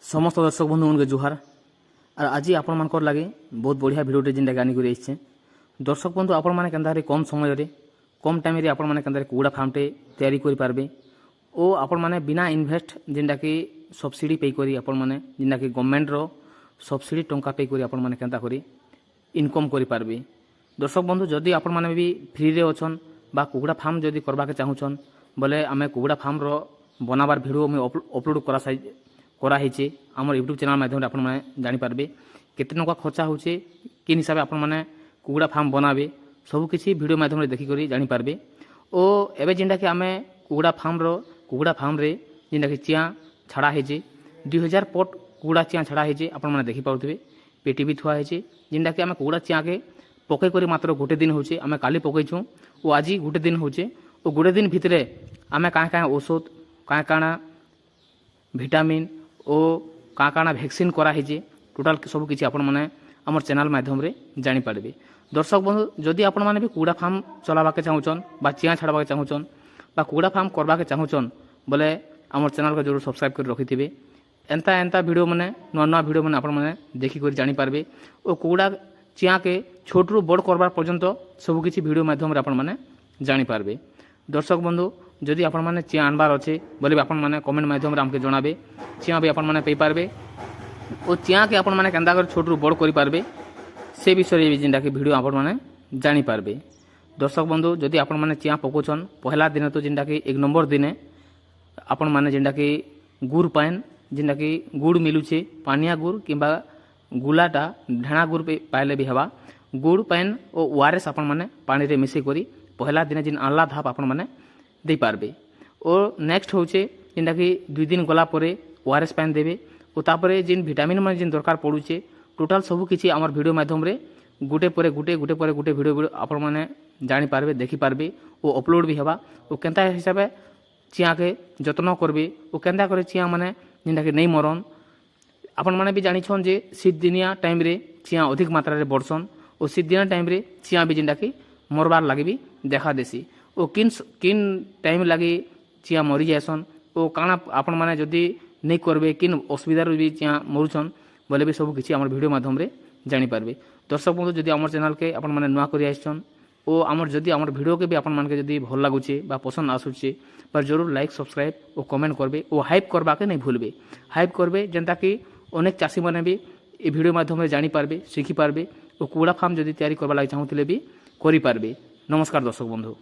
समस्त दर्शक बंधु मन के जुहार। और आज आपण मानकर लगे बहुत बढ़िया भिडियोटे जेनटा आनी कर दर्शक बंधु आपण मैंने के कम समय रे कम टाइम रे आपण मैंने के कुकुड़ा फार्मटे तैयारी कर पारबे और आपण मैंने बिना इन्वेस्ट जेनटा कि सब्सिडी पे करी आपण मैंने जेनटा कि गवर्नमेंट रो सब्सिडी टंका पे करी आपण मैंने केनता करी इनकम करि पारबे। दर्शक बंधु जदि आपण मैंने भी फ्री रे अछन बा कुकुड़ा फार्म जदि करबा के चाहुछन बोले आमे कुकुड़ा फार्म रो बनाबार भिडियो में अपलोड कराई आम यूट्यूब चैनल माध्यम आपण मैंने जानी पारबे केते टंका खर्चा होचे किन हिसाब आपण मैंने कुकुड़ा फार्म बनाबे सबकिछि भिडियो माध्यम देखिक जानी पारबे। और एबे जेनटा कि आमे कुकुड़ा फार्म रे जेनटा कि चिया छाड़ा हेजे 2000 पट कुकुड़ा चिया छाड़ा हेजे आपण मैंने देखि पाउथिबे पेटी भी थुआ हेजे जेनटा कि आमे कुकुड़ा चिया के पकई करी मात्र गोटे दिन होचे आमे काली पकईछु और आज गोटे दिन होचे और गोटे दिन भितरे आमे काँ काँ औषध काँ काଣା विटामिन और काँ काଣା वैक्सीन करा हेजे टोटाल सब किछि आपण माने हमर चैनल माध्यम रे जानि पारबे। दर्शक बंधु जदि आपण माने भी कुकुड़ा फार्म चलाबा के चाहुचन बा चिया छाड़बा के चाहुचन बा कुकुड़ा फार्म करबा के चाहुचन बोले हमर चैनल को जरूर सब्सक्राइब कर रखिथिबे। एंता वीडियो माने नुआ वीडियो माने आपण माने देखि कर जानि पारबे और कुकुड़ा चिया के छोट रु बड़ करबार पर्यंत सब किछि वीडियो माध्यम रे आपण माने जानि पारबे। दर्शक बंधु जदि आपण माने चिया आनबार अच्छे बोले आपण माने कमेंट माध्यम रे हमके जणाबे चिया भी आपण माने पे पारबे और चिया के आपण माने केंदा कर छोट रु बड़ करि पारबे से विषय भी जेनटा कि वीडियो आपण माने जानि पारबे। दर्शक बंधु जदि आपण माने चिया पकोछन पहला दिन तो जेनटा कि एक नंबर दिने आपण माने जेनटा कि गुड़ पाइन जेनटा कि गुड़ मिलुचे पानिया गुड़ किंबा गुलाटा ढेणा गुड़ पे पाइले भी हवा गुड़ पाइन और ओआरएस आपण माने पानी रे मिसई करी पहला दिन जिन आनला धाप आपण माने दे पारबे। और नेक्स्ट होचे जेनटा कि 2 दिन गला परे ओआरएस पाइन देबे और तापरे जिन विटामिन माने जिन दरकार पड़ुचे टोटाल सब किछि हमर वीडियो माध्यम रे गुटे परे गुटे वीडियो आपण माने जानि पारबे देखि पारबे और अपलोड भी हवा और केनता हिसाबे चिया के जत्न करबे और केनता करे चिया माने जेनटा कि नहीं मरन आपण माने भी जानि छन जे शीत दिनिया टाइम रे चिया अधिक मात्रा रे बढ़सन और शीत दिनिया टाइम रे चिया भी जेनटा कि मरबार लागि भी देखा देसी और किन टाइम लगी चिया मरी जाएसन और काଣା आपण माने जदि नहीं करबे किन असुविधा भी चिया मरुछन बोले भी सब किछि हमर वीडियो माध्यम रे जानि पारबे। दर्शक बंधु जदि हमर चैनल के आपण माने नुआ करि आइछन और हमर जदि हमर वीडियो के भी आपण मान के जदि भल लागुचे बा पसंद आसुचे पर जरूर लाइक सब्सक्राइब और कमेंट करबे और हाइप करबा के नहीं भूलबे हाइप करबे जेंता कि अनेक चाषी माने भी ए वीडियो माध्यम रे जानि पारबे शिखि पारबे और कुकुड़ा फार्म जदि तैयारी करबा लागि चाहुथिले भी करि पारबे। नमस्कार दर्शक बंधु।